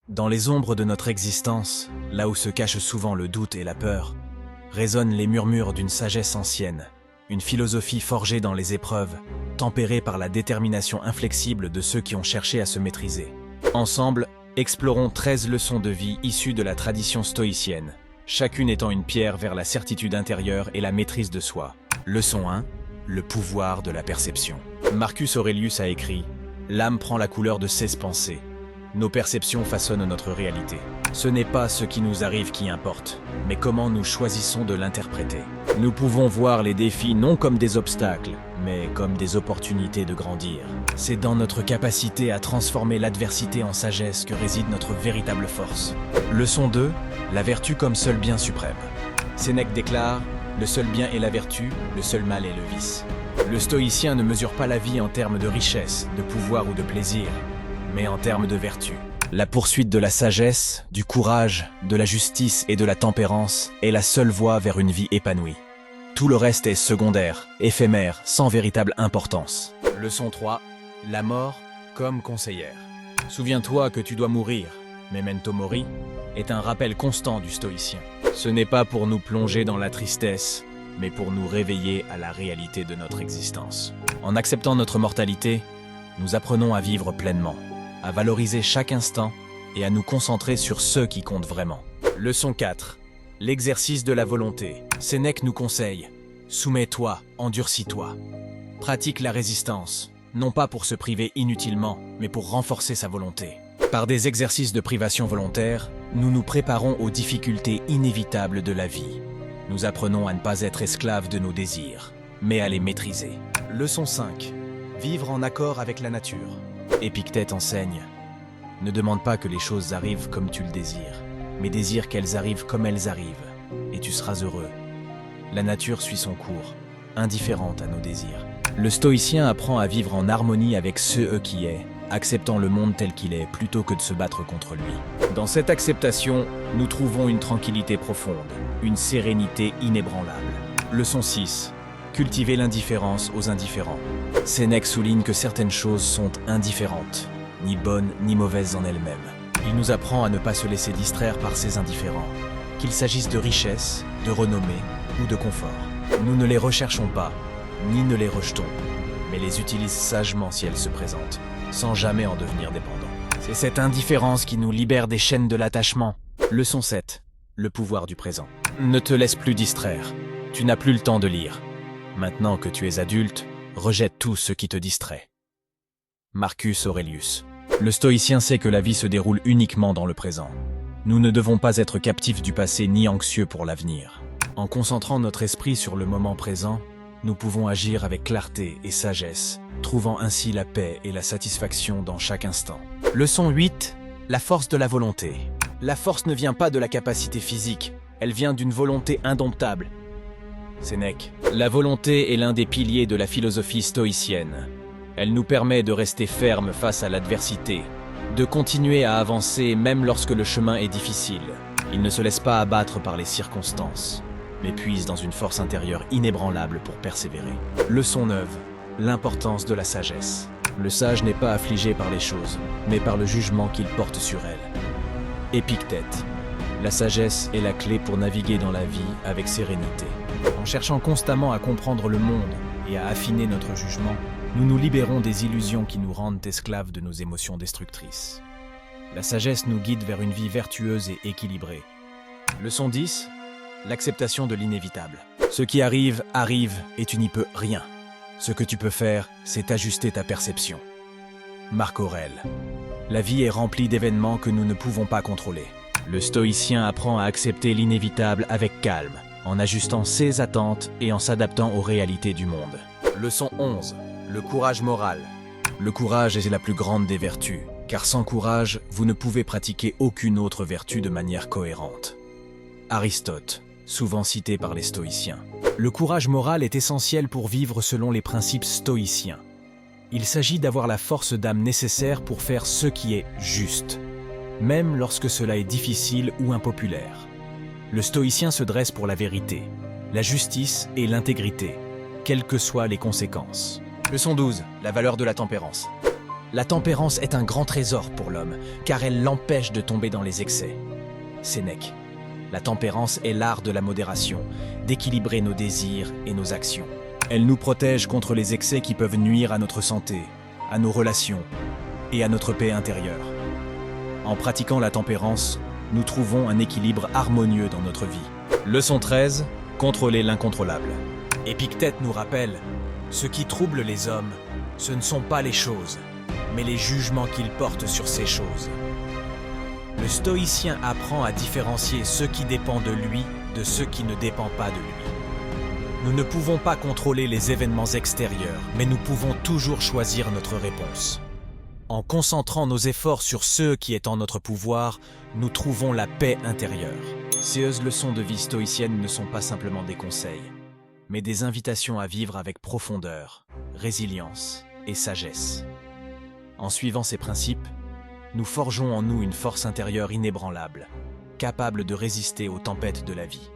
Dans les ombres de notre existence, là où se cachent souvent le doute et la peur, résonnent les murmures d'une sagesse ancienne, une philosophie forgée dans les épreuves, tempérée par la détermination inflexible de ceux qui ont cherché à se maîtriser. Ensemble, explorons 13 leçons de vie issues de la tradition stoïcienne, chacune étant une pierre vers la certitude intérieure et la maîtrise de soi. Leçon 1. Le pouvoir de la perception. Marcus Aurelius a écrit « L'âme prend la couleur de ses pensées. Nos perceptions façonnent notre réalité. Ce n'est pas ce qui nous arrive qui importe, mais comment nous choisissons de l'interpréter. Nous pouvons voir les défis non comme des obstacles, mais comme des opportunités de grandir. C'est dans notre capacité à transformer l'adversité en sagesse que réside notre véritable force. Leçon 2. La vertu comme seul bien suprême. Sénèque déclare « Le seul bien est la vertu, le seul mal est le vice ». Le stoïcien ne mesure pas la vie en termes de richesse, de pouvoir ou de plaisir, mais en termes de vertu. La poursuite de la sagesse, du courage, de la justice et de la tempérance est la seule voie vers une vie épanouie. Tout le reste est secondaire, éphémère, sans véritable importance. Leçon 3. La mort comme conseillère. Souviens-toi que tu dois mourir, memento mori, est un rappel constant du stoïcien. Ce n'est pas pour nous plonger dans la tristesse, mais pour nous réveiller à la réalité de notre existence. En acceptant notre mortalité, nous apprenons à vivre pleinement, à valoriser chaque instant et à nous concentrer sur ceux qui comptent vraiment. Leçon 4. L'exercice de la volonté. Sénèque nous conseille « Soumets-toi, endurcis-toi ». Pratique la résistance, non pas pour se priver inutilement, mais pour renforcer sa volonté. Par des exercices de privation volontaire, nous nous préparons aux difficultés inévitables de la vie. Nous apprenons à ne pas être esclaves de nos désirs, mais à les maîtriser. Leçon 5. Vivre en accord avec la nature. Épictète enseigne « Ne demande pas que les choses arrivent comme tu le désires, mais désire qu'elles arrivent comme elles arrivent, et tu seras heureux. » La nature suit son cours, indifférente à nos désirs. Le stoïcien apprend à vivre en harmonie avec ce qui est, acceptant le monde tel qu'il est plutôt que de se battre contre lui. Dans cette acceptation, nous trouvons une tranquillité profonde, une sérénité inébranlable. Leçon 6. Cultiver l'indifférence aux indifférents. Sénèque souligne que certaines choses sont indifférentes, ni bonnes ni mauvaises en elles-mêmes. Il nous apprend à ne pas se laisser distraire par ces indifférents, qu'il s'agisse de richesse, de renommée ou de confort. Nous ne les recherchons pas, ni ne les rejetons, mais les utilisons sagement si elles se présentent, sans jamais en devenir dépendants. C'est cette indifférence qui nous libère des chaînes de l'attachement. Leçon 7. Le pouvoir du présent. Ne te laisse plus distraire. Tu n'as plus le temps de lire. Maintenant que tu es adulte, rejette tout ce qui te distrait. Marcus Aurelius. Le stoïcien sait que la vie se déroule uniquement dans le présent. Nous ne devons pas être captifs du passé ni anxieux pour l'avenir. En concentrant notre esprit sur le moment présent, nous pouvons agir avec clarté et sagesse, trouvant ainsi la paix et la satisfaction dans chaque instant. Leçon 8. La force de la volonté. La force ne vient pas de la capacité physique, elle vient d'une volonté indomptable. Sénèque. La volonté est l'un des piliers de la philosophie stoïcienne. Elle nous permet de rester ferme face à l'adversité, de continuer à avancer même lorsque le chemin est difficile. Il ne se laisse pas abattre par les circonstances, mais puise dans une force intérieure inébranlable pour persévérer. Leçon 9. L'importance de la sagesse. Le sage n'est pas affligé par les choses, mais par le jugement qu'il porte sur elles. Épictète. La sagesse est la clé pour naviguer dans la vie avec sérénité. En cherchant constamment à comprendre le monde et à affiner notre jugement, nous nous libérons des illusions qui nous rendent esclaves de nos émotions destructrices. La sagesse nous guide vers une vie vertueuse et équilibrée. Leçon 10. L'acceptation de l'inévitable. Ce qui arrive, arrive et tu n'y peux rien. Ce que tu peux faire, c'est ajuster ta perception. Marc Aurèle. La vie est remplie d'événements que nous ne pouvons pas contrôler. Le stoïcien apprend à accepter l'inévitable avec calme, en ajustant ses attentes et en s'adaptant aux réalités du monde. Leçon 11. Le courage moral. Le courage est la plus grande des vertus, car sans courage, vous ne pouvez pratiquer aucune autre vertu de manière cohérente. Aristote, souvent cité par les stoïciens. Le courage moral est essentiel pour vivre selon les principes stoïciens. Il s'agit d'avoir la force d'âme nécessaire pour faire ce qui est juste, même lorsque cela est difficile ou impopulaire. Le stoïcien se dresse pour la vérité, la justice et l'intégrité, quelles que soient les conséquences. Leçon 12. La valeur de la tempérance. La tempérance est un grand trésor pour l'homme, car elle l'empêche de tomber dans les excès. Sénèque. La tempérance est l'art de la modération, d'équilibrer nos désirs et nos actions. Elle nous protège contre les excès qui peuvent nuire à notre santé, à nos relations et à notre paix intérieure. En pratiquant la tempérance, nous trouvons un équilibre harmonieux dans notre vie. Leçon 13. Contrôler l'incontrôlable. Épictète nous rappelle, ce qui trouble les hommes, ce ne sont pas les choses, mais les jugements qu'ils portent sur ces choses. Le stoïcien apprend à différencier ce qui dépend de lui de ce qui ne dépend pas de lui. Nous ne pouvons pas contrôler les événements extérieurs, mais nous pouvons toujours choisir notre réponse. En concentrant nos efforts sur ce qui est en notre pouvoir, nous trouvons la paix intérieure. Ces leçons de vie stoïcienne ne sont pas simplement des conseils, mais des invitations à vivre avec profondeur, résilience et sagesse. En suivant ces principes, nous forgeons en nous une force intérieure inébranlable, capable de résister aux tempêtes de la vie.